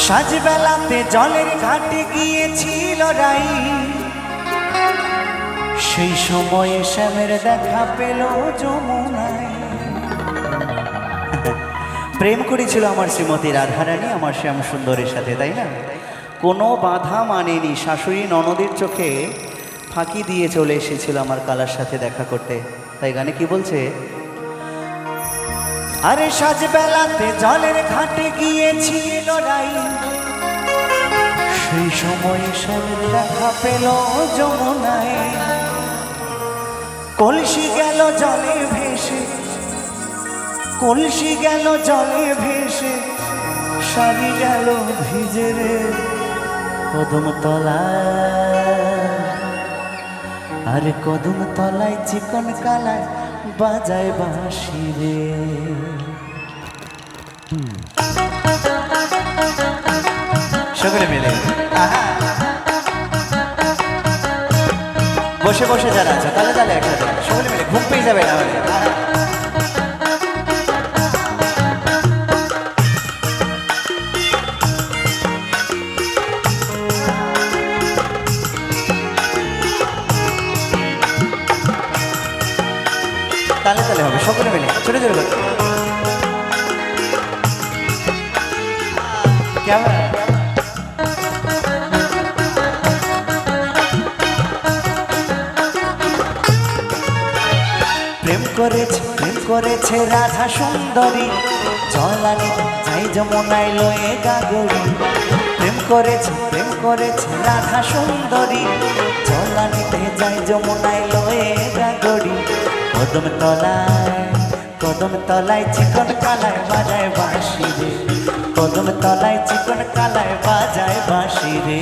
সাজবেলাতে জলের ঘাটে গিয়েছিল রাই, সেই সময়ে শ্যামের দেখা পেল যমুনায়। প্রেম করেছিল আমার শ্রীমতী রাধারানী আমার শ্যাম সুন্দরের সাথে, তাই না? কোনো বাধা মানেনি, শাশুড়ি ননদের চোখে ফাঁকি দিয়ে চলে এসেছিল আমার কালার সাথে দেখা করতে। তাই গানে কি বলছে? আরে সাজবেলাতে জলের ঘাটে গিয়েছিল রাই, সেই সময়ে শ্যামের দেখা পেল যমুনায়। কলসি গেল জলে ভেসে, কলসি গেল জলে ভেসে, শাড়ি গেল ভিজে রে কদম তলায়। আরে কদম তলায় চিকন কালায় বাজায় বাঁশি রে। সকলে মিলে বসে বসে যারা আছে তাহলে তাহলে একসাথে সকলে মিলে ঘুম পেয়ে যাবে না হলে। তাহলে তাহলে হবে সকলে মিলে ছোট ছোট করে ক্যামেরা। প্রেম করেছে রাধা সুন্দরী, জলানি যাই যমুনায় লয়ে গাগরি। প্রেম করেছে রাধা সুন্দরী, জলানিতে যাই যমুনায় লয়ে গাগরি। কদম তলায় চিকন কালায় বাজায় বাঁশি রে, কদম তলায় চিকন কালায় বাজায় বাঁশি রে।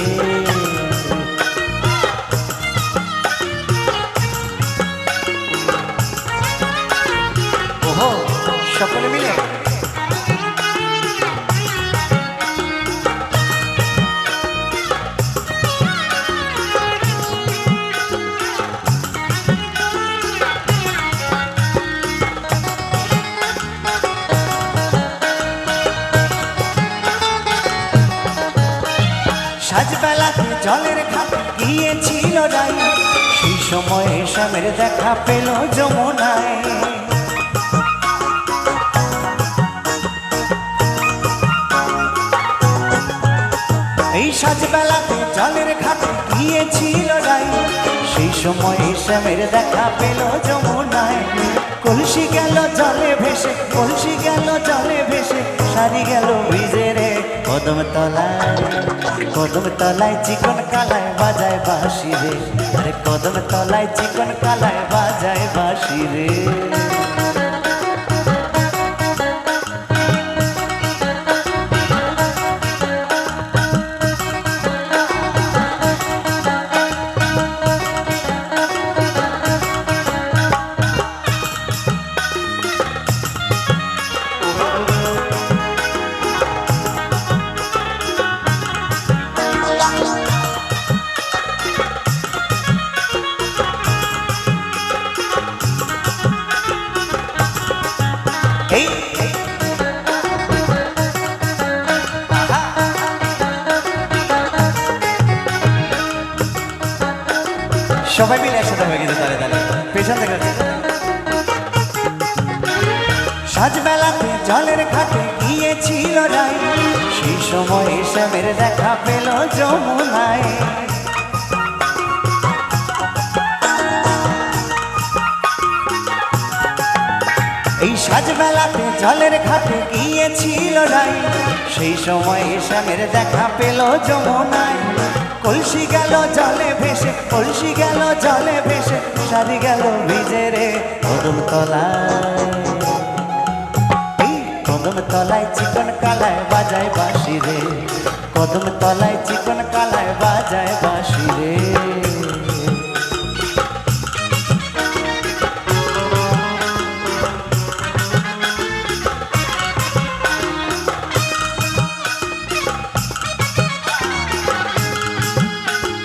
ওহো সকলে মিলে সাজবেলাতে জলের ঘাটে গিয়েছিল রাই, সেই সময়ে শ্যামের দেখা পেল যমুনায়। এই সাজবেলাতে জলের ঘাটে গিয়েছিল রাই, সেই সময়ে শ্যামের দেখা পেল যমুনায়। কলসি গেল জলে ভেসে, কলসি গেল জলে ভেসে, শাড়ি গেল ভিজে রে কদম তলায় চিকন কালায় বাজায় বাঁশি রে। আরে কদম তলায় চিকন কালায় বাজায় বাঁশি রে। সবাই মিলে একসাথে হয়ে গেছে তালে তালে পেছন থেকে। সাজবেলাতে জলের ঘাটে গিয়েছিল রাই, সেই সময়ে শ্যামের দেখা পেল যমুনায়। এই সাজবেলাতে জলের ঘাটে গিয়েছিল রাই, সেই সময়ে শ্যামের দেখা পেল যমুনায়। কলসি গেল জলে ভেসে, কলসি গেল জলে ভেসে, শাড়ি গেল ভিজে রে কদম তলায় চিকন কালায় বাজায় বাঁশি রে, কদম তলায় চিকন কালায় বাজায় বাঁশি রে।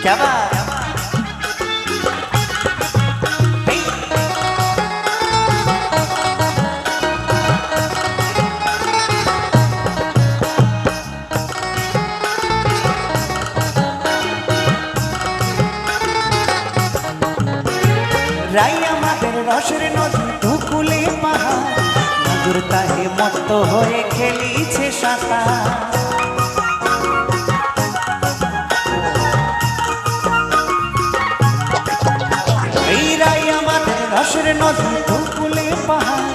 क्या बात রসের নদী দুকুলে পাহাড়, নাগর তাহে মত্ত হয়ে খেলিছে সাঁতার। এইরাই আমাদের রসের নদী দুকুলে পাহাড়,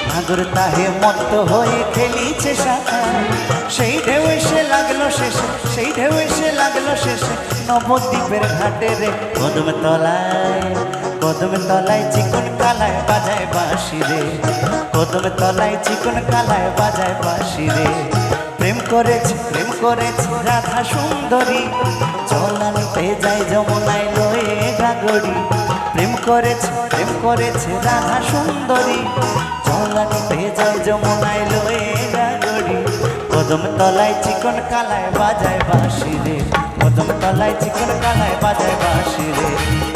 নাগর তাহে মত্ত হয়ে খেলিছে সাঁতার। সেই ঢেউ এসে লাগলো শেষে, সেই ঢেউ এসে লাগলো শেষে নবদ্বীপের ঘাটে রে। কদম তলায়, কদম তলায় চিকন কালায় বাজায় বাঁশি রে। কদম তলায় চিকন কালায় বাজায় বাঁশি রে। প্রেম করেছে, প্রেম করেছে রাধা সুন্দরী, চলানিতে যায় যমুনায় লয়ে গাগরি। প্রেম করেছে, প্রেম করেছে রাধা সুন্দরী, চলানিতে যায় যমুনায় লয়ে গাগরি। কদম তলায় চিকন কালায় বাজায় বাঁশি রে। কদম তলায় চিকন কালায় বাজায় বাঁশি রে।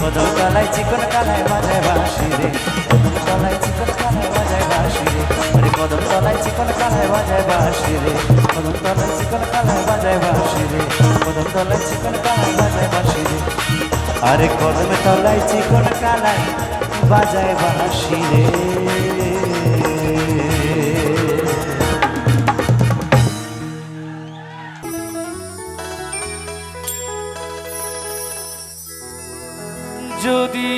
কদম তলায় চিকন কালায় বাজায় বাঁশি রে। কদম তলায় চিকন কালায় বাজায় বাঁশি রে। আরে কদম তলায় চিকন কালায় বাজায় বাঁশি রে। কদম তলায় চিকন কালায় বাজায় বাঁশি রে। কদম তলায় চিকন কালায় বাজায় বাঁশি রে। আরে কদম তলায় চিকন কালায় বাজায় বাঁশি রে। যদি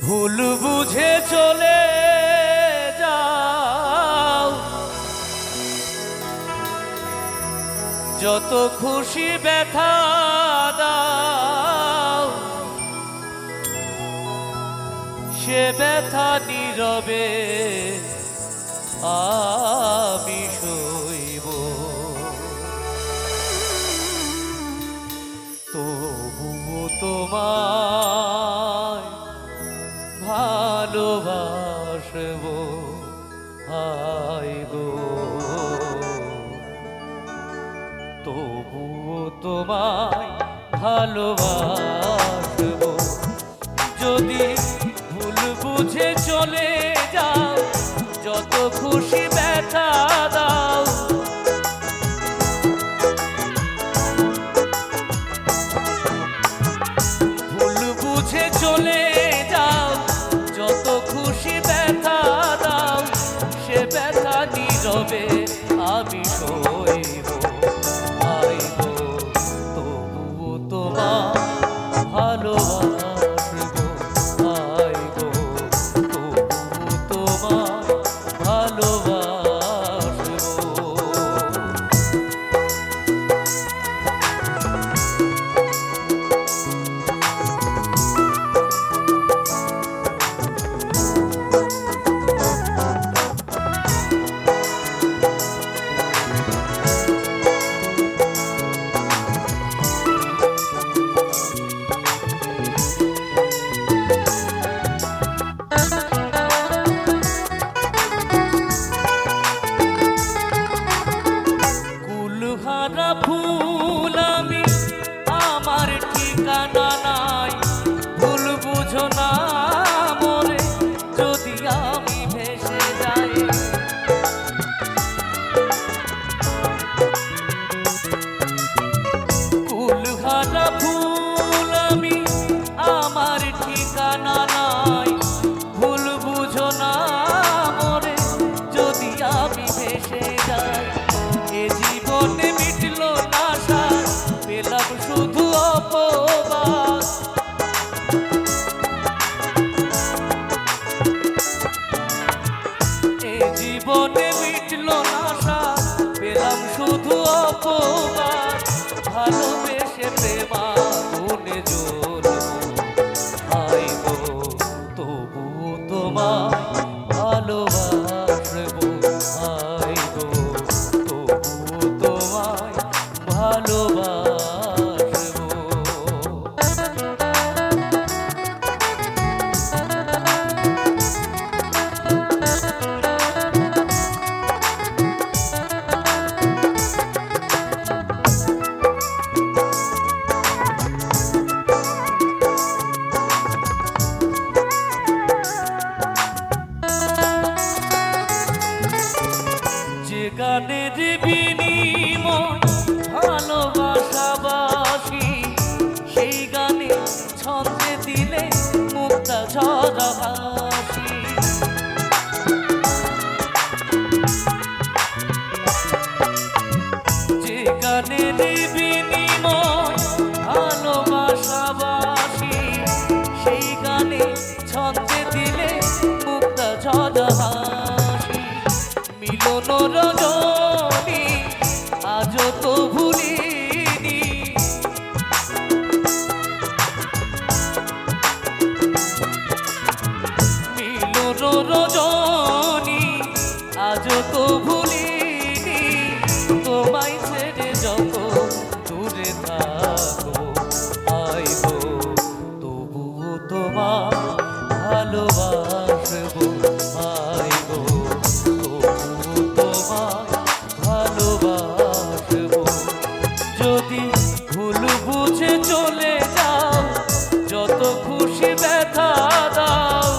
ভুল বুঝে চলে যাও, যত খুশি ব্যথা দাও, সে ব্যথা নীরবে আমি সইব। তবুও তোমায় ভালোবাসবো হায় গো। তবুও তোমায় ভালোবাসবো। যদি ভুল বুঝে চলে যাও, যত খুশি ব্যথা দাও, চলে যাও, যত খুশি ব্যথা দাও, সে ব্যথা নীরবে আমি সইব হায় গো। তবুও তোমায় ভালোবাসবো হায় গো। তবুও তোমায় ভালোবাসবো। কুলহারা ফুল আমি, আমার ঠিকানা নাই, ভুল বুঝো না মরে যদি আমি ভেসে যাই। কুলহারা ফুল আমি, আমার ঠিকানা নাই, ভুল বুঝো না মরে যদি আমি ভেসে যাই। এ জীবনে মিটলো না সার, পেলাম শুধু অপবাদ। এ জীবনে মিটলো না সার, পেলাম শুধু অপবাদ। ভালোবেসে প্রেমা গুনে জ্বলবো হায় গো। তবুও তোমায় ভালোবাসবো হায় গো। তবুও তোমায় ভালোবাসবো। যে গানের বিনিময় ভালোবাসাবাসি, দিলে মুক্তা ঝরা হাসি মিলন রজনী আজও তো ভুলিনি মিলন রজনী আজও তো ভুলিনি তোমায় ছেড়ে যত দূরে থাকো আইবো তবুও তোমার ভালোবাসবো আইবো তবুও তোমায় ভালোবাসবো যদি ভুল বুঝে চলে যাও যত খুশি ব্যথা দাও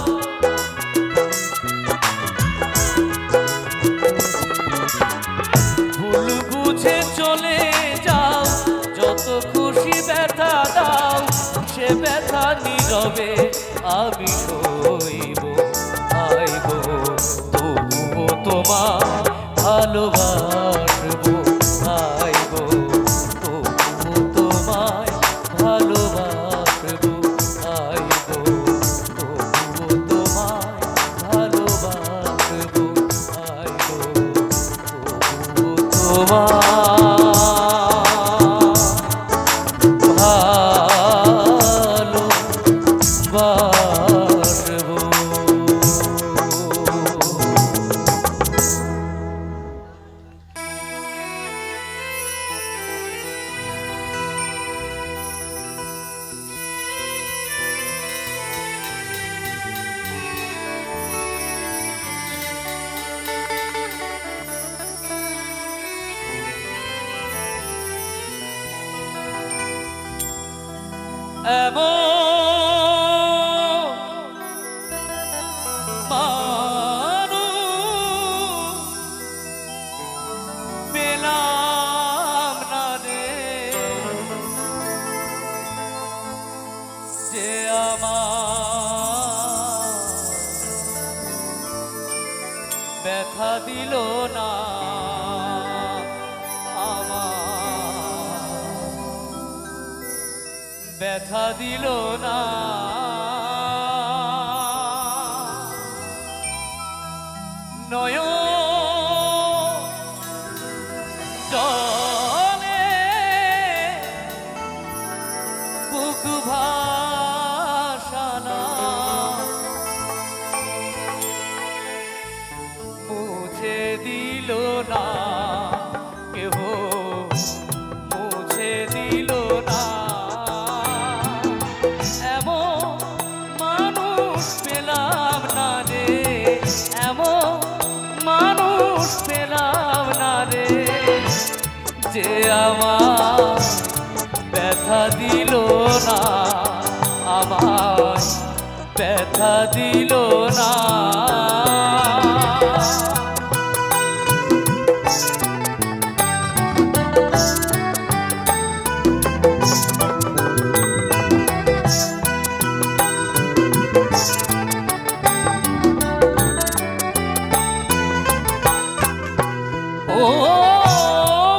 ভুল বুঝে চলে যাও যত খুশি ব্যথা দাও সে ব্যথা নীরবে আমি সইব আইব তবুও তোমার ভালোবাসবো আইব তবুও তোমায় ভালোবাসবো আইব তবুও তোমায় ভালোবাসবো আইব তবুও তোমায় এমন মানুষ পেলাম না রে যে আমার ব্যথা দিল না ব্যথা দিল না নয়ন জলে বুক ভাসানা মুছে দিল না কেহ মুছে দিল না পেলাম না রে এমন মানুষ পেলাম না রে যে আমার ব্যথা দিল না আমার ব্যথা দিল না ও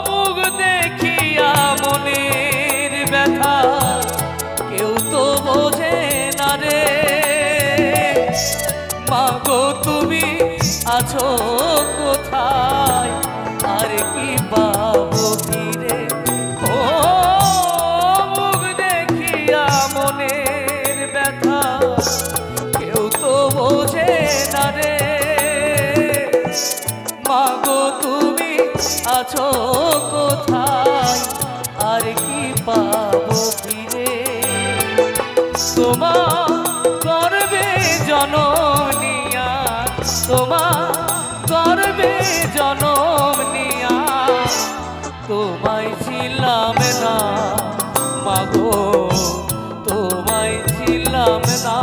মুখ দেখিয়া মনের ব্যথা কেউ তো বোঝে না রে মাগো তুমি আছো কোথায় আর কি পাবো ফিরে ও মুখ দেখিয়া মনের ব্যথা কেউ তো বোঝে না রে মাগো তুমি আছো কোথায় আর কি পাবো ফিরে তোমার গর্বে জনম নিয়া তোমার গর্বে জনম নিয়া তোমায় ছিলাম না মাগো তোমায় ছিলাম না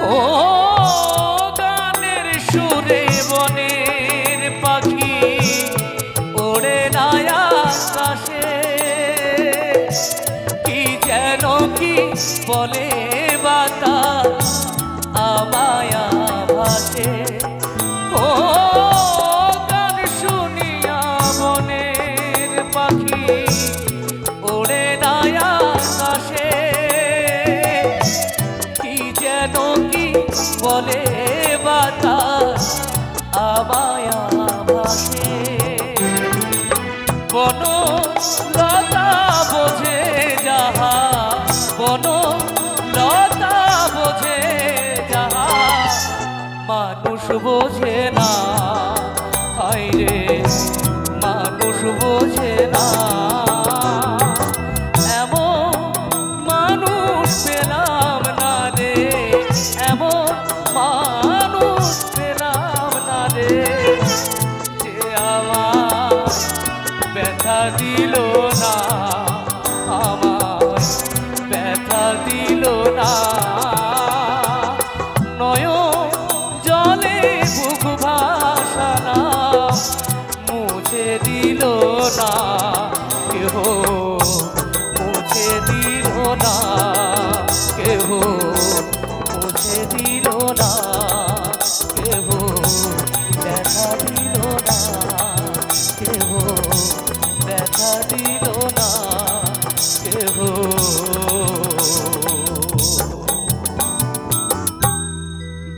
ও গানের সুরে বনের পাখি বলে বাতাস আমায় ভাসে। ও গান শুনিয়া বনের পাখি ওড়ে যায় আকাশে, কি যেন কি বলে বাতাস আমায় ভাসে। বন লতা বোঝে যাহা, বন লতা বোঝে যাহা, মানুষ বোঝে না। হায় রে মানুষ বোঝে না, এমন মানুষ পেলাম না রে, এমন মানুষ পেলাম না রে, যে আমার ব্যথা দিল না, আমার ব্যথা দিল না। নয়ন জলে বুক ভাসানা মুছে দিল না, কেহ মুছে দিল না, কেহ মুছে দিল না, কেহ ব্যথা দিল না, কেহ ব্যথা দিল না, কেহ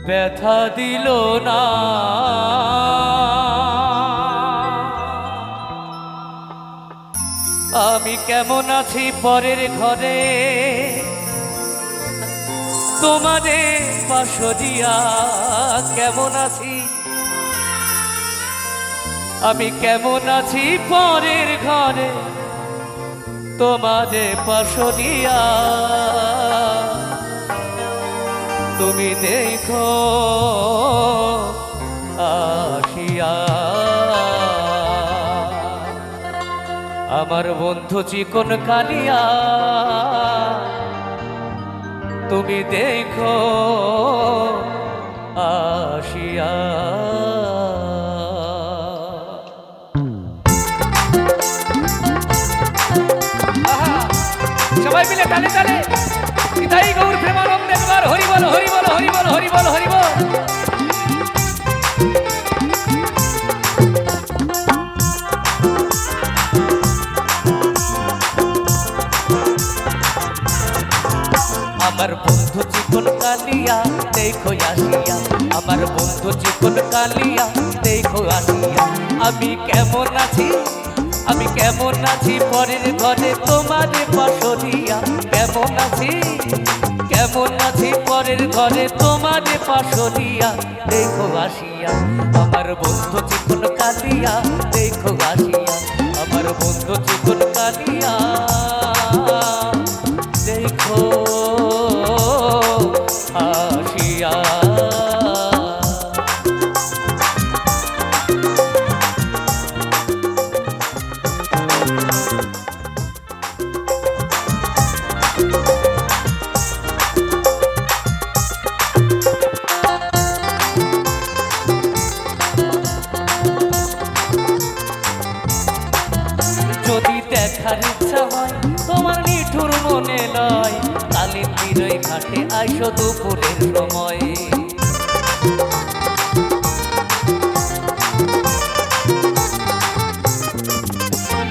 ব্যথা দিল না। আমি কেমন আছি পরের ঘরে, তোমাদের পাশরিয়া কেমন আছি, আমি কেমন আছি পরের ঘরে, তোমাদের পাশরিয়া। তুমি দেখো আসিয়া, আমার বন্ধু চিকন কালিয়া, তুমি দেখো আসিয়া। আহা, সবাই মিলে তালে তালে নিতাই গৌর প্রেমানন্দে একবার হরি বল হরি বল হরি বল হরি বল হরি বল। আমার বন্ধু চিকন কালিয়া দেখো আসিয়া, আমার বন্ধু চিকন কালিয়া দেখো আসিয়া। আমি কেমন আছি, আমি কেমন আছি পরের ঘরে, তোমার পাশরিয়া কেমন আছি, কেমন আছি পরের ঘরে, তোমার পাশরিয়া দেখো আসিয়া। আমার বন্ধু চিকন কালিয়া দেখো আসিয়া, আমার বন্ধু চিকন কালিয়া দেখো আসিয়া। যদি দেখার ইচ্ছা হয় তোমার নিঠুর মনে লয়, কালির তীরে ঘাটে আইসো দুপুরের সময়।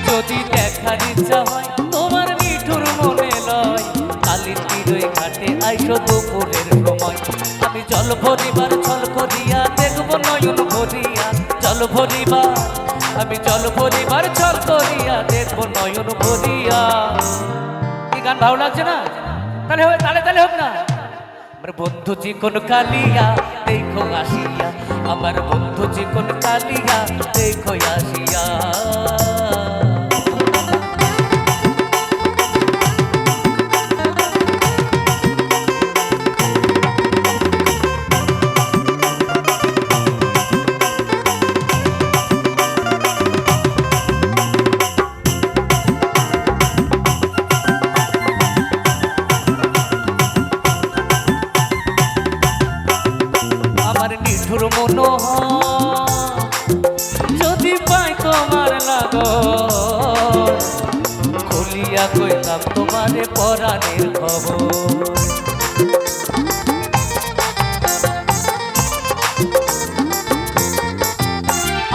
যদি দেখার ইচ্ছা হয় তোমার নিঠুর মনে লয়, কালির তীরে ঘাটে আইসো দুপুরের সময়। আমি জল ভরিবার ছল করিয়া দেখবো নয়ন ভরিয়া, জল ভরিবার আমি জল ভরিবার ছল করিয়া দেখবো নয়ন ভরিয়া। এই গান ভালো লাগছে না? তাহলে তালে তালে হোক না। আমার বন্ধু চিকন কালিয়া দেখো আসিয়া, আমার বন্ধু চিকন কালিয়া দেখো আসিয়া। নিঠুর মনোহর যদি পাই তোমার লাগো, খুলিয়া কই কইলাম তোমারে পরাণের খবর।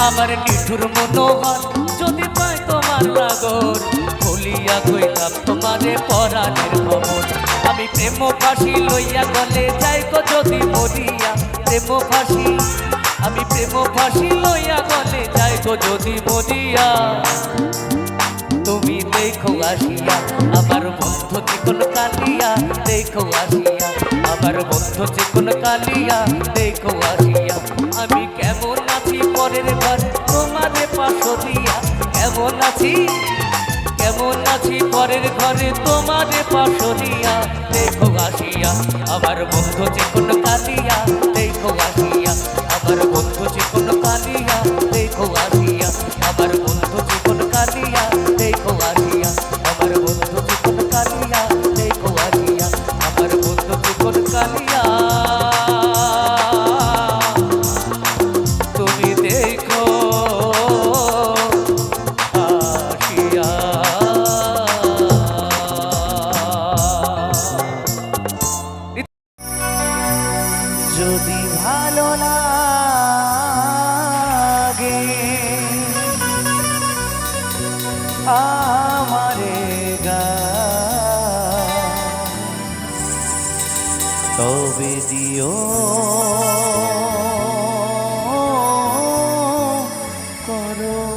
আমার নিঠুর মনোহর যদি পায় তোমার লাগর, বলিয়া কইলাম তোমারে পরাণের খবর। আমি প্রেম ফাঁসি লইয়া গলে যাই গো যদি মরিয়া, প্রেম ফাঁসি আমি প্রেম ফাঁসি লইয়া গলে যাই গো যদি মরিয়া। তুমি দেখো আসিয়া আমার বন্ধু চিকন কালিয়া, দেখো আসিয়া আমার বন্ধু চিকন কালিয়া, দেখো আসিয়া আমি কেমন আছি পরের ঘরে তোমারে পাশো দিয়া, কেমন আছি কেমন আছি পরের ঘরে তোমারে পাশো দিয়া। দেখো আসিয়া আমার বন্ধু চিকন কালিয়া, দেখো আসিয়া আমার বন্ধু চিকন কালিয়া, দেখো আসিয়া আমার বন্ধু চিকন কালিয়া, দেখো আসিয়া আমার বন্ধু চিকন কালিয়া, দেখো আসিয়া আমার বন্ধু চিকন কালিয়া। তুমি দেখো আসিয়া। যদি ভালো লাগে আমারে গান, তবে দিও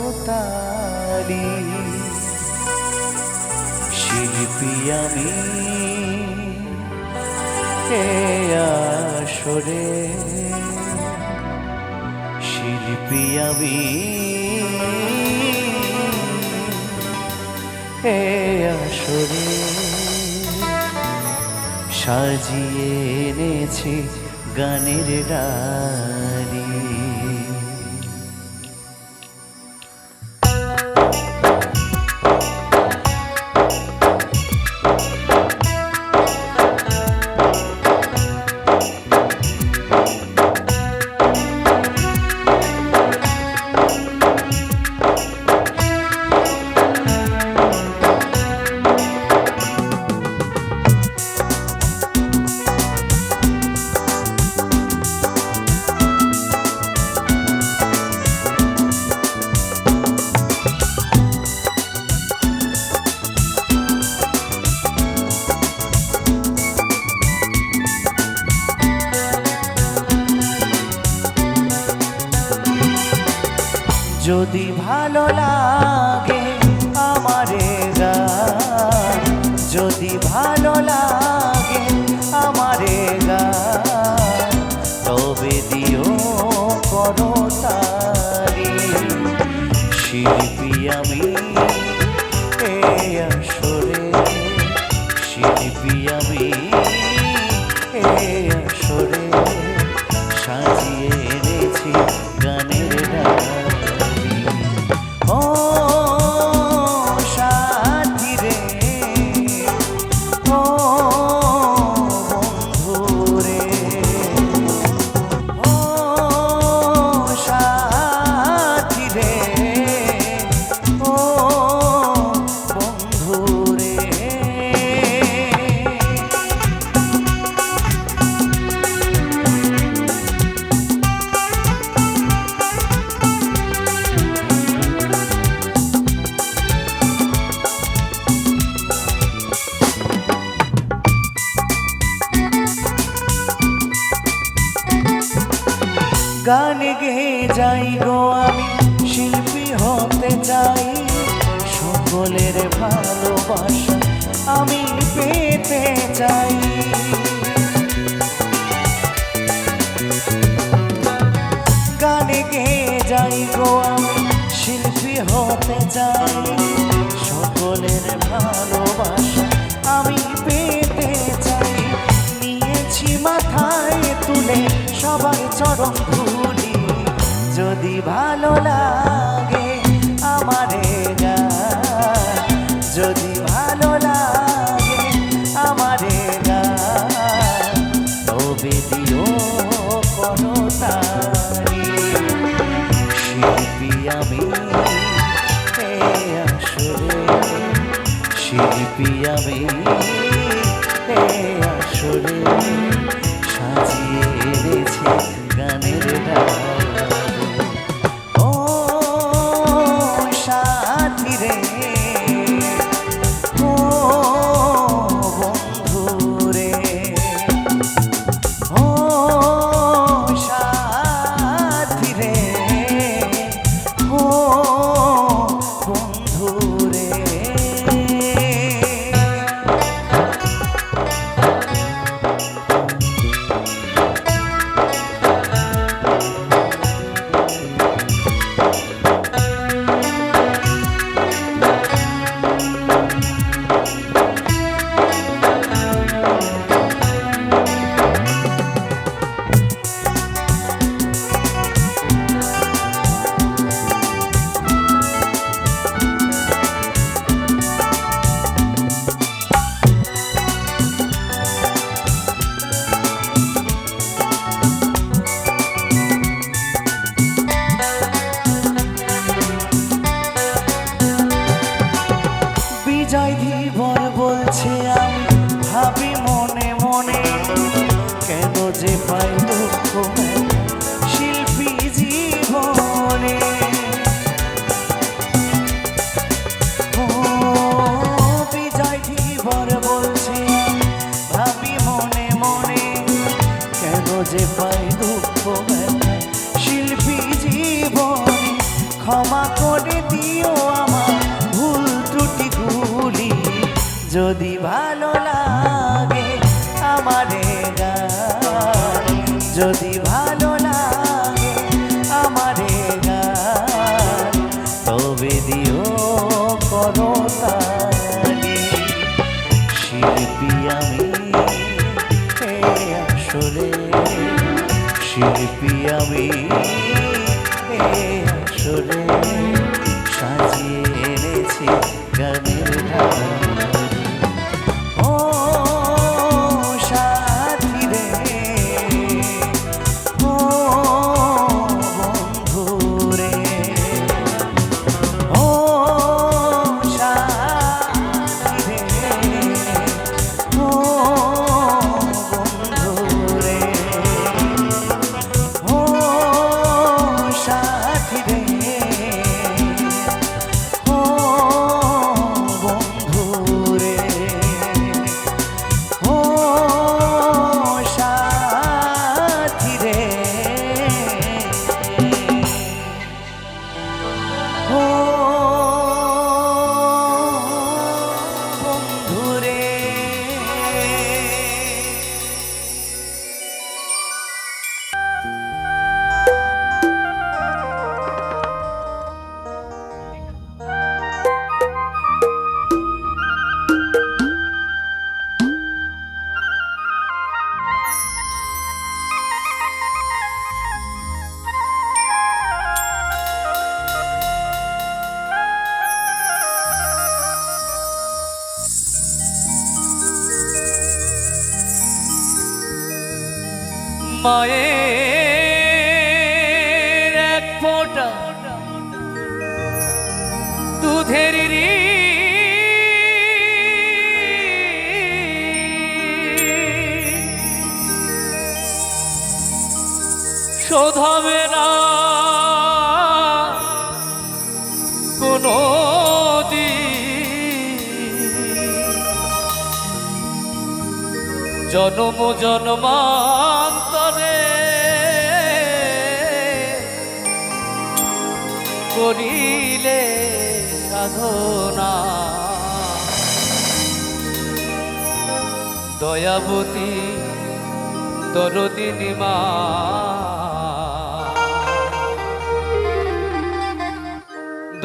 করতালি। শিল্পী আমি এ আসরে, শিল্পী আমি এ আসরে, সাজিয়ে এনেছি গানের ডালি। যদি ভালো লাগে আমারে গান, যদি ভালো লাগে আমারে গান, তবে দিও করতালি। শিল্পী আমি এ আসরে, শিল্পী আমি এ আসরে, সাজিয়ে এনেছি গানের ডালি। ও সাথী রে, ও বন্ধু রে, ও সাথী রে, ও বন্ধু রে। গান গেয়ে যাই গো আমি, শিল্পী হতে চাই, সকলের ভালোবাসা আমি পেতে চাই। গান গেয়ে যাই গো আমি, শিল্পী হতে চাই, সকলের ভালোবাসা আমি পেতে চাই। নিয়েছি মাথায় তুলে সবার চরণ ধুলি, যদি ভালো লাগে আমারে গান, যদি ভালো লাগে আমারে গান, তবে দিও করতালি। শিল্পী আমি এ আসরে, শিল্পী এই আসরে সাজিয়ে এনেছে গানের ডালে। ও সাথী রে, ও বন্ধু রে, ও সাথী রে, ও বন্ধু রে। বিজয় ধীবর বলছে আমি ভাবি মনে মনে, কেন যে পাই দুঃখ শিল্পী জীবনে। ও বিজয় ধীবর বলছে আমি ভাবি মনে মনে, কেন যে পাই দুঃখ শিল্পী জীবনে। ক্ষমা করে দিও আমার ভুল ত্রুটিগুলি, যদি ভালো লাগে আমারে গান, যদি ভালো লাগে আমারে গান, তবে দিও করতালি। শিল্পী আমি এই আসরে, শিল্পী আমি এই আসরে সাজিয়ে এনেছি গানের ঢালে। ও সাথী রে, ও বন্ধু রে, ও সাথী রে, ও বন্ধু রে, ও সাথী রে, ও বন্ধু রে, ও সাথী রে, ও বন্ধু রে। মায়ের এক ফোঁটা দুধের শোধ হবে না কোনো জনম জন্মান্তরে করিলে সাধনা। দয়াবতী দরদিনী মা,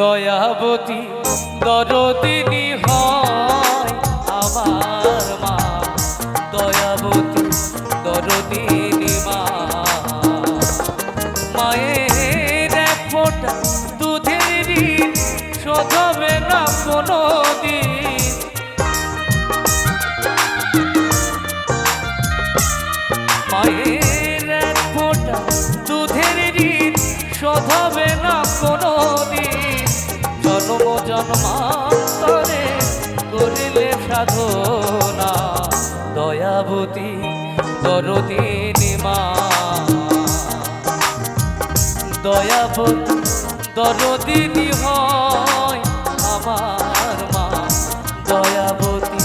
দয়াবতী দরদিনী হয় আমার মা, দয়াবতী দরদিনী মা। মায়ের এক ফোঁটা দুধের ঋণ শোধ হবে না কোনো দিন। মায়ের এক ফোঁটা দুধের ঋণ শোধ হবে না কোনো দিন। জন্ম জন্মান্তরে করিলে সাধনা। দরদিনী মা, দয়াবতী দরদিনী হয় আমার মা, দয়াবতী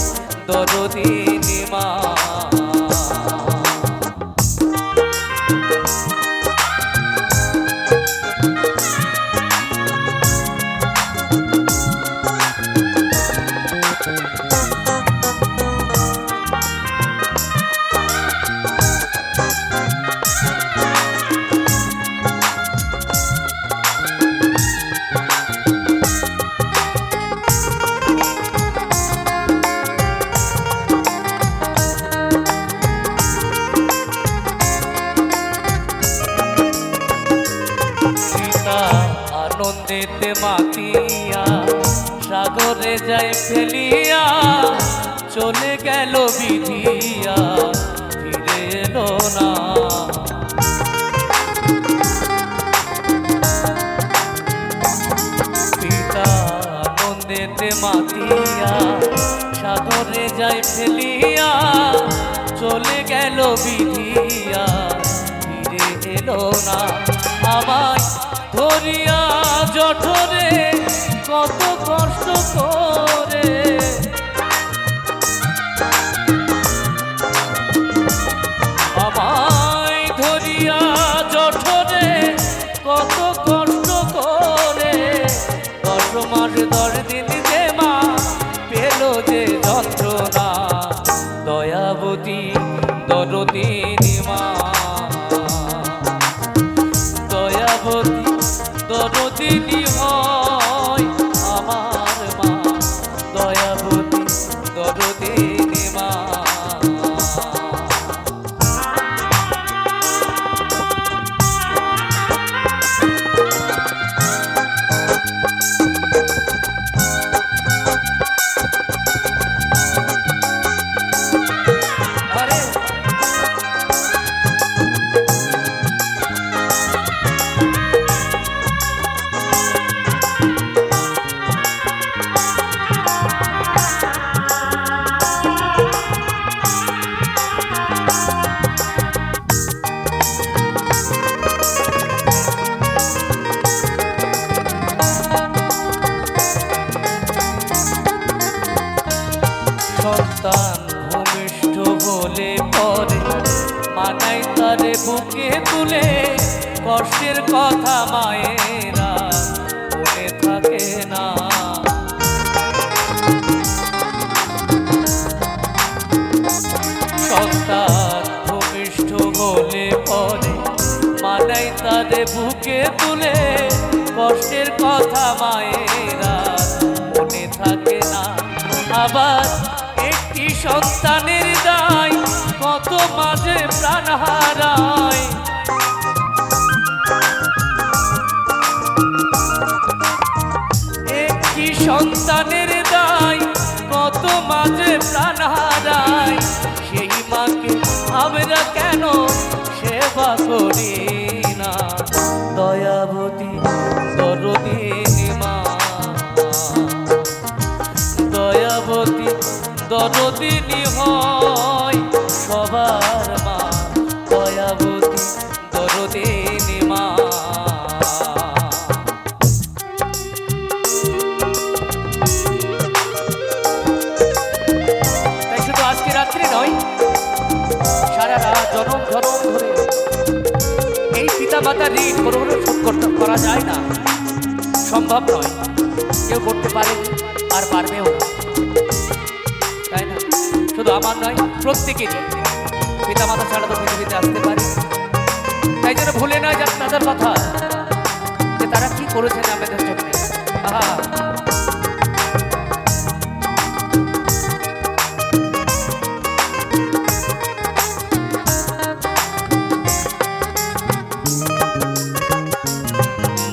দরদিনী মা। আনন্দেতে মাতিয়া সাগরে যায় ফেলিয়া, চলে গেল বিধিয়া ফিরে এলো না। পিতা আনন্দেতে মাতিয়া সাগরে যায় ফেলিয়া, চলে গেল বিধিয়া ফিরে এলো না। আমায় ধরিয়া জঠরে কত কষ্ট করে, আমায় ধরিয়া জঠরে কত কষ্ট করে, 10 মাস 10 দিন যে মা পেল যে যন্ত্রণা, দয়াবতী দরদিনী মা, দয়াবতী দরদিনী হয় আমার মা, দয়াবতী দরদিনী মা। সন্তান ভূমিষ্ঠ হলে পরে মানাই তারে বুকে তুলে, কষ্টের কথা মায়েরা মনে থাকে না। সন্তান ভূমিষ্ঠ হলে পরে মানাই তারে বুকে তুলে, কষ্টের কথা মায়েরা মনে থাকে না। আবার একটি সন্তানের দায় কত মাঝে প্রাণ হারায়, একটি সন্তানের দায় কত মাঝে প্রাণ হারায়, সেই মাকে আমরা কেন সেবা করি না, দয়াবতী দরদিনী মা, দয়াবতী দরদিনী হয় সবার মা, দয়াবতী দরদিনী মা। তাই শুধু আজকে রাত্রি নয়, সারা রাত জনম জনম ধরে এই পিতা মাতার ঋণ কোনো শোধ করা যায় না, সম্ভব নয়, কেউ করতে পারে আর পারবেও না, তাই না? শুধু আমার নয়, প্রত্যেকেরই পিতা মাতা ছাড়া তো পৃথিবীতে আসতে পারে। তাই যেন ভুলে না যান তাদের কথা, যে তারা কি করেছেন আমাদের জন্য। আহা,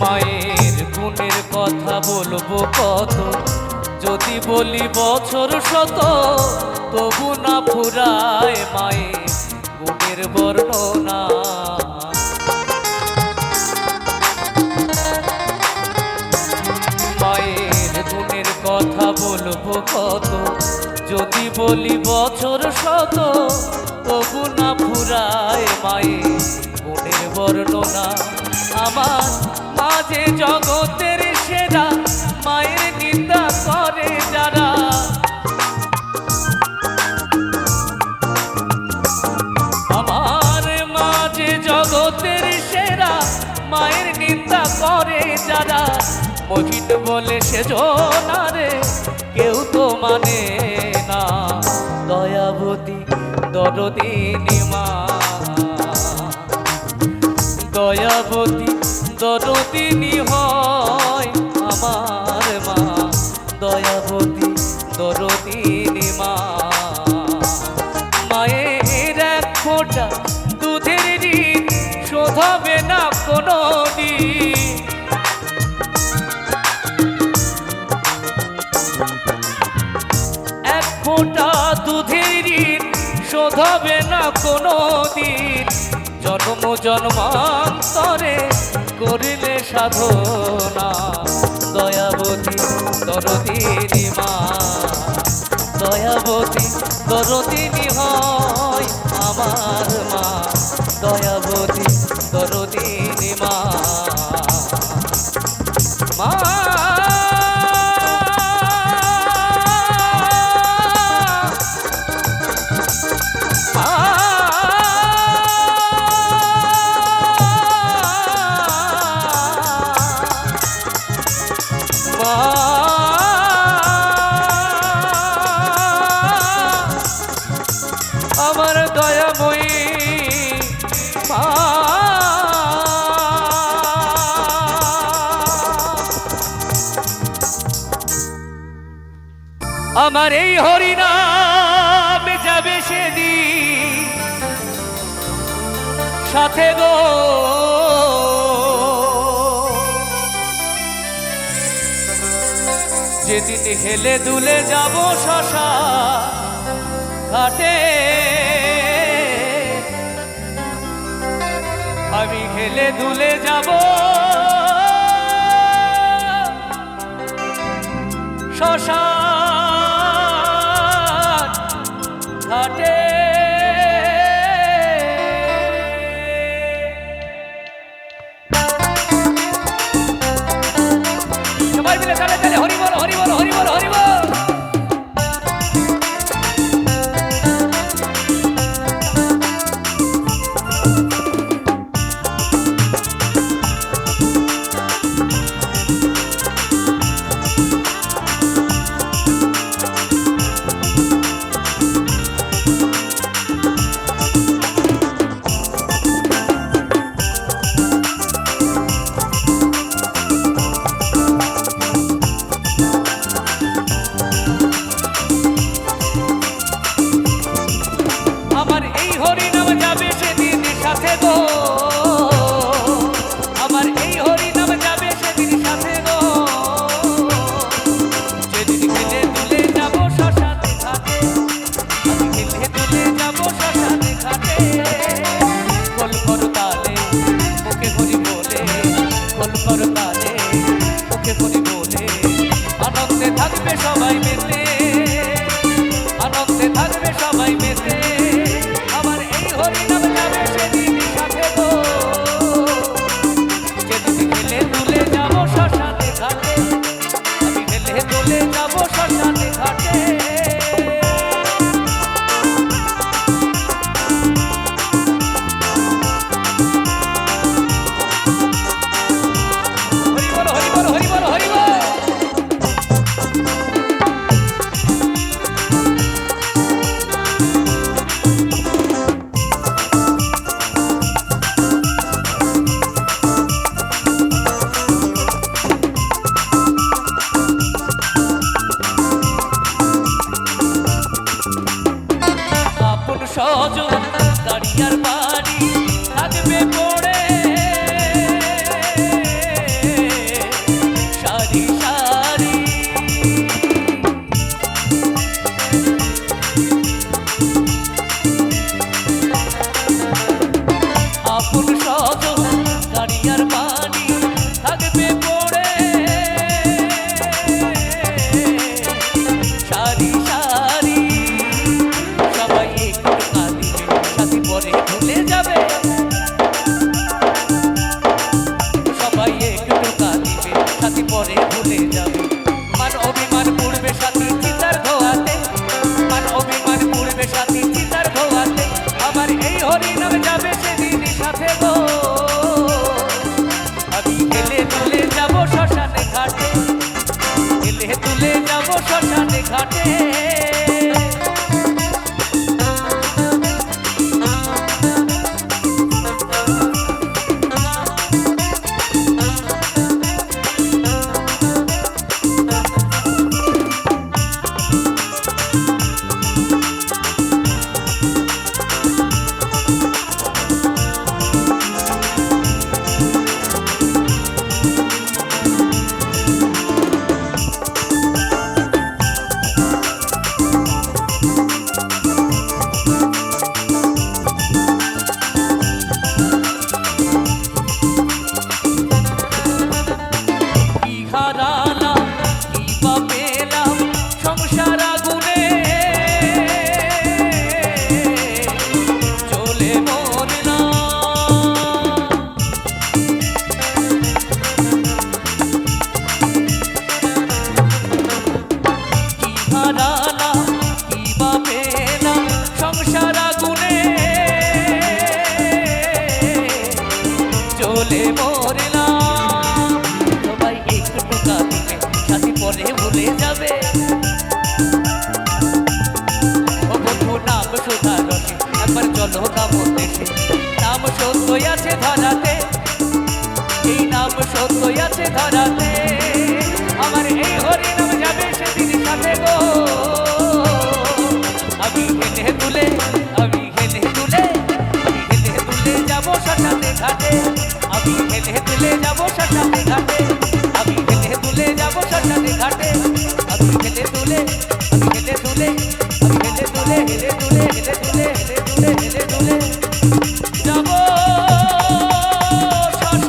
মায়ের গুণের কথা বলবো কত, যদি বলি বছর শত, তবু না ফুরায় মায়ের গুণের বর্ণনা। মায়ের গুণের কথা বলবো কত, যদি বলি বছর শত তবু না ফুরায় মায়ে গুণের বর্ণনা। আমার মাঝে জগতের সেরা মায়ের নিন্দা করে যারা, আমার মাঝে জগতের সেরা মায়ের নিন্দা করে যারা, মহিন বলে সেজনা রে কেউ তো মানে না। দয়াবতী দরদিনী মা, দয়াবতী দরদিনী হয় আমার মা, দয়াবতী দরদিনী মা। মায়ের এক ফোঁটা দুধের ঋণ শোধ হবে না কোনো দিন, এক ফোঁটা দুধের ঋণ শোধ হবে না কোনো দিন। জন্ম জন্মান্তরে করিলে সাধনা, দয়াবতী দরদিনী মা, দয়াবতী দরদিনী হয় আমার মা, দয়াবতী দরদিনী মা। মা আমার দয়াময়ী মা, আমার এই হরিনাম যাবে সেদিন সাথে গো, যেদিন হেলে দুলে যাব শশা ঘাটে, আমি হেলে দুলে যাব শ্মশান ঘাটে। সবাই মিলে তালে তালে হরি বল হরি বল হরি বল হরি বল। আমার এই হরিনাম যাবে সেদিন সাথে গো, আমার এই হরিনাম যাবে সেদিন সাথে গো, যেদিন হেলে দুলে যাব শ্মশানে ঘাটে, আমি হেলে দুলে যাব শ্মশানে ঘাটে। খোল কর তালে মুখে হরি বলে, খোল কর তালে মুখে হরি বলে, আনন্দে থাকবে সবাই মেতে, আনন্দে থাকবে সবাই মেতে। আমার এই হরিনাম যাবে সেদিন সাথে গো, যেদিন হেলে দুলে যাব শ্মশানে ঘাটে, আমি হেলে দুলে যাব শ্মশানে ঘাটে। হরি বল হরি বল হরি বল হরি বল। ভুলে যাবে, সবাই একটু কাঁদিবে, সাথী পরে ভুলে যাবে। মান অভিমান পূর্বে সাথী চিতার ধোয়াতে, মান অভিমান পূর্বে সাথী চিতার ধোয়াতে, আমার এই হরিনাম যাবে সেদিন সাথে গো। আমি হেলে তুলে যাব শ্মশানে ঘাটে, হেলে তুলে যাব শ্মশানে ঘাটে। চলে মরলাম, সবাই একটু কাঁদিবে, সাথী পরে ভুলে যাবে। ও বন্ধু নাম সুধা রসে, একবার চলো নাম দেশে, নাম সত্যই আছে ধরাতে, এই নাম সত্যই আছে ধরাতে, আমার এই হরিনাম যাবে সেদিন সাথে গো। আমি হেলে তুলে, আমি হেলে তুলে, আমি হেলে তুলে যাবো শ্মশানে ঘাটে, আমি হেলে তুলে যাবো শ্মশানে ঘাটে, আমি হেলে তুলে যাবো শ্মশানে ঘাটে, আমি হেলে তুলে, আমি হেলে তুলে, আমি হেলে তুলে, হেলে তুলে, হেলে তুলে, হেলে তুলে, হেলে তুলে যাবো শ্মশান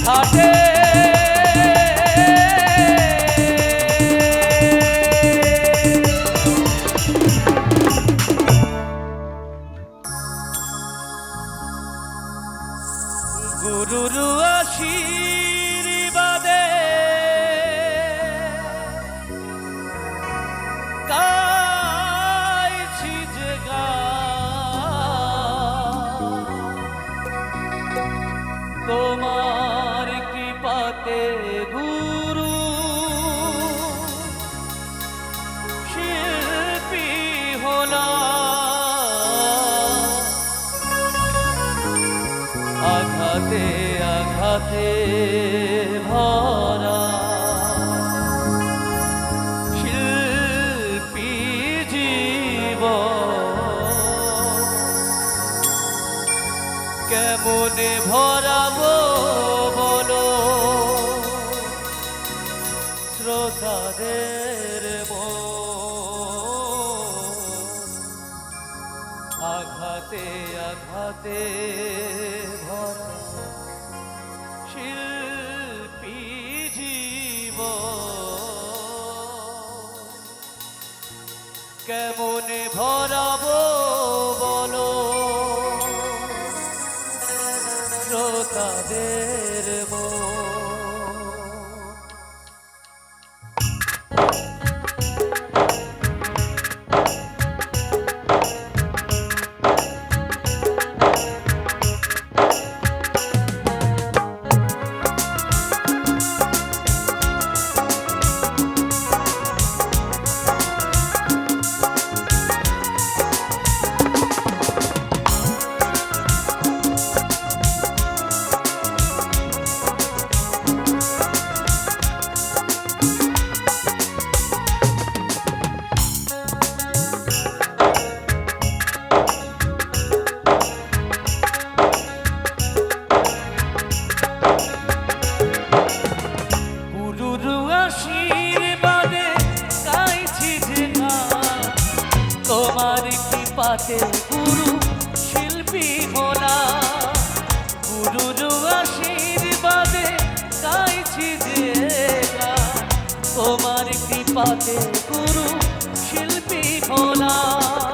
ঘাটে। গুরুর আশীর্বাদে গাইছি যে গান, তোমার কৃপাতে গুরু শিল্পী হলাম, আঘাতে আঘাতে ভরা শিল্পী জীবন, কেমনে ভরাবো বলো শ্রোতাদের মন, আঘাতে আঘাতে ভরা শিল্পী জীবন, কেমনে ভরাবো বলো শ্রোতাদের মন। তোমার কৃপাতে গুরু শিল্পী হলাম, গুরুর আশীর্বাদে গাইছি যে গান, তোমার কৃপাতে গুরু শিল্পী হলাম।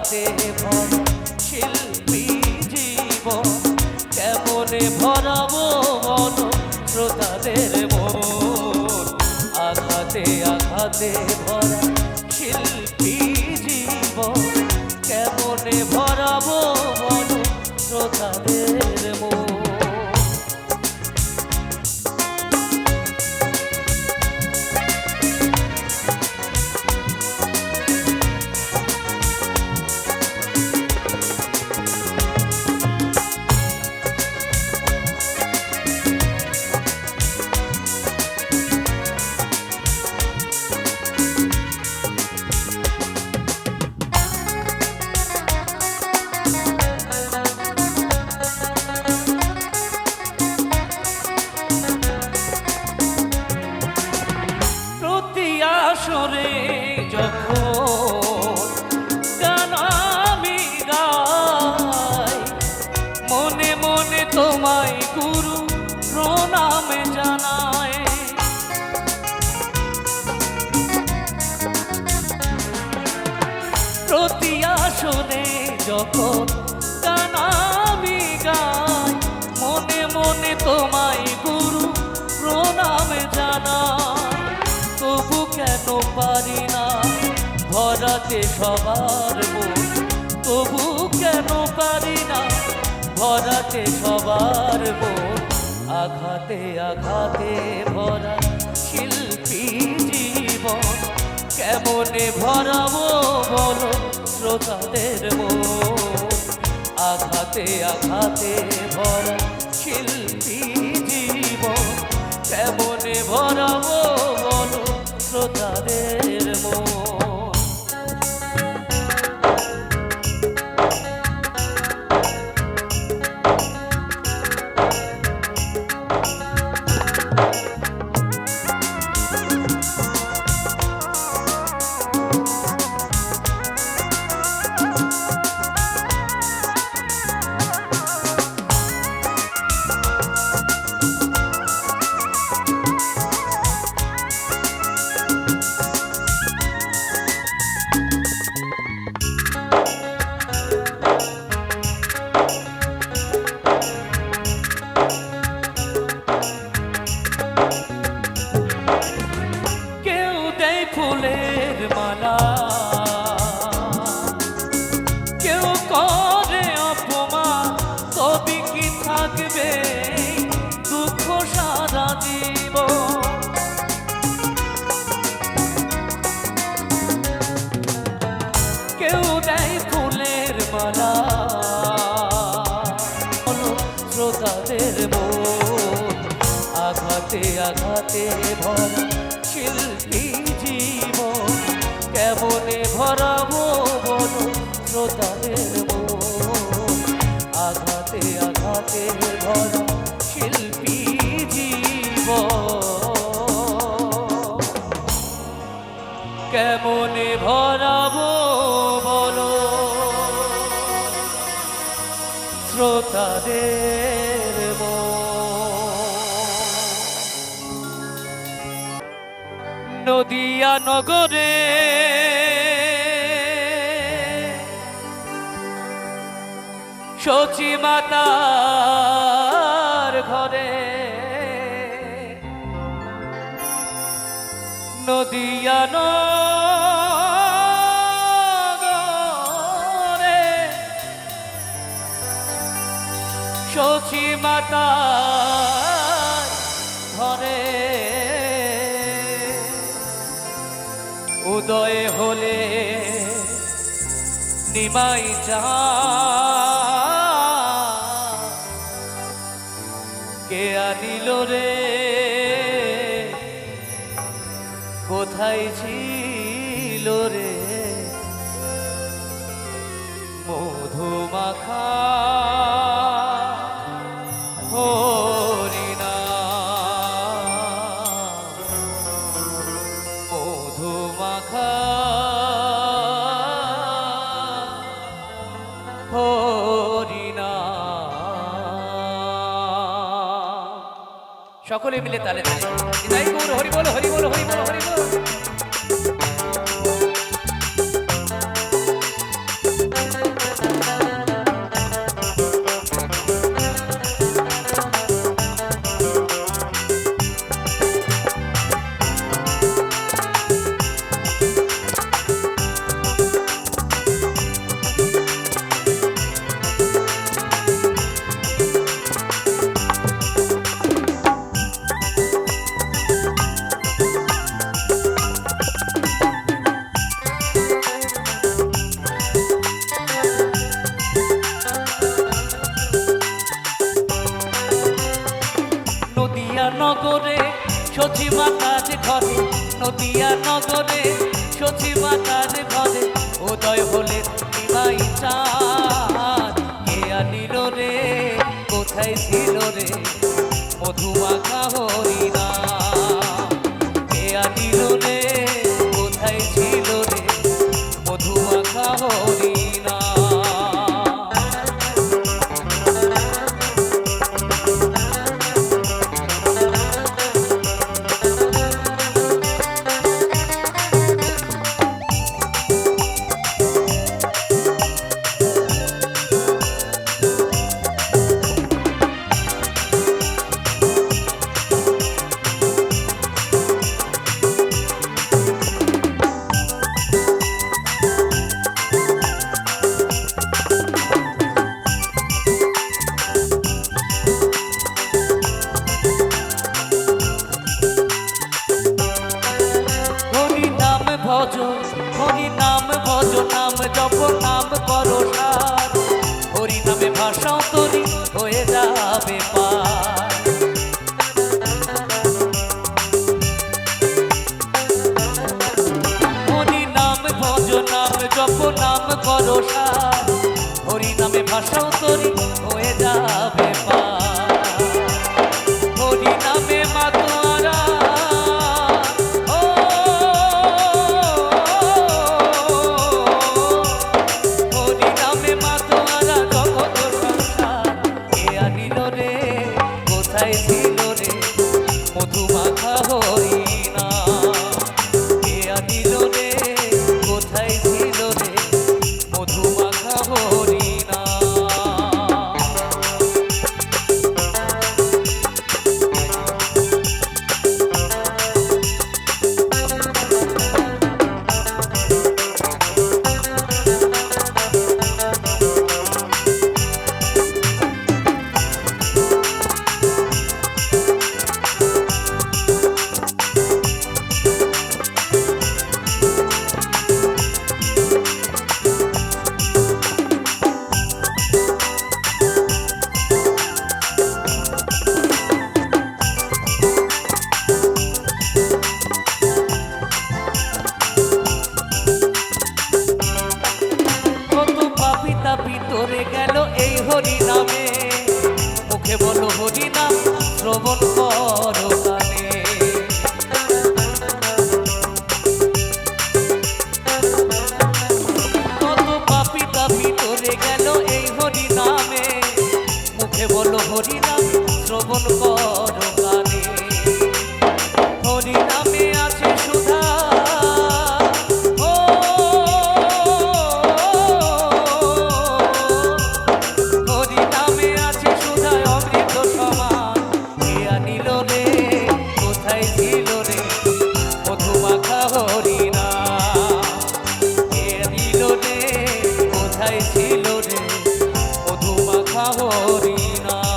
আঘাতে ভরা শিল্পী জীবন কেমনে ভরাবো বলো শ্রোতাদের মন আঘাতে আঘাতে ভরা শিল্পী জীবন কেমনে ভরাবো বলো শ্রোতাদের মন আসরে যখন গান আমি গাই মনে মনে তোমায় গুরু প্রণামে জানাই প্রতি আসরে যখন গান আমি গাই মনে মনে তোমায় গুরু প্রণামে জানাই তবু কেন পারি না ভরাতে সবার মন তবু কেন পারি না ভরাতে সবার মন আঘাতে আঘাতে ভরা শিল্পী জীবন কেমনে ভরাবো বলো শ্রোতাদের মন আঘাতে আঘাতে ভরা শিল্পী জীবন কেমনে ভরাবো বলো শ্রোতাদের মন ফুলের মালা কেউ করে অপমান তবে কি থাকবে দুঃখ সারা জীবন কেউ দেয় ফুলের মালা শ্রোতাদের মন আঘাতে আঘাতে ভরা শিল্পী জীবন কেমনে ভরাবো বলো শ্রোতাদের মন আঘাতে আঘাতে ভরা শিল্পী জীবন কেমনে ভরাবো বলো শ্রোতাদের নদিয়া নগরে সচি মাতার ঘরে নদিয়া নগরে সচি মাতার ঘরে উদয় হলে নিমাই কে আনিল রে কোথায় ছিল রে মধুমাখা হরিণা মধুমাখা হরিণা সকলে মিলে তালে তালে নিতাই গৌর হরি বল হরি বল হরি বল হরি বল উদয় হলে নিমাই চাঁদ কে আনিল রে কোথায় ছিল রে মধুমাখা হরিনাম কে আনিল রে কোথায় ছিল রে মধুমাখা হরিনাম ভজ হরি নাম ভজ নাম জপ নাম করো সার হরি নামে ভাষাও তরি হয়ে যাবে পার হরি নাম ভজ নাম জপ নাম করো সার হরি নামে ভাষাও তরি হয়ে যাবে পার হরি নামে মাতোয়ারা কোথায় ছিল রে মধুমাখা হরিনাম কে আনিল রে কোথায় ছিল রে মধুমাখা হরিনাম ভিতরে গেল এই হরি নামে মুখে বলো হরি নাম শ্রবণ করো কানে কত পাপিতা ভিতরে গেল এই হরি নামে মুখে বলো হরি নাম শ্রবণ করো কানে হরি নামে আছে সুধা কোথায় ছিল রে মধুমাখা হরিনাম কে আনিল রে কোথায় ছিল রে মধুমাখা হরিনাম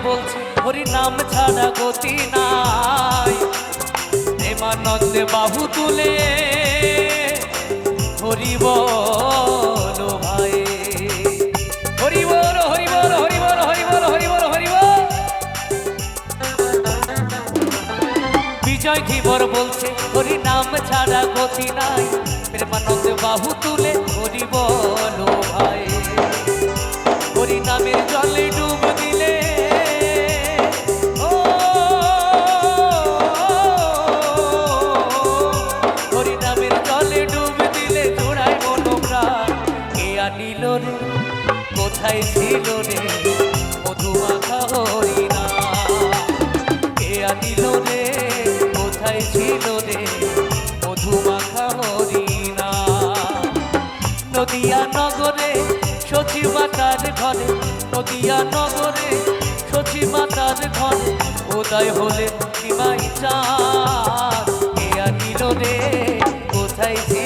বলছে হরি নাম ছাড়া গতি নাই প্রেমানন্দে বাহু তুলে হরি বল ভাই হরি বল হরি বল হরি বল হরি বল হরি বল হরি বল বিজয় ধীবর বলছে হরি নাম ছাড়া গতি নাই প্রেমানন্দে বাহু তুলে হরি বল ভাই হরি নামের জলে ডুব দিলে হরি নামের জলে ডুব দিলে জোড়াই মনোপ্রাণ কে আনিল রে কোথায় ছিল রে মধুমাখা হরিনাম কে আনিল রে কোথায় ছিল রে মধুমাখা হরিনাম নদিয়া নগরে সচি মাতার ঘরে উদয় হলেন নিমাই চাঁদ কে আনিল রে কোথায় যে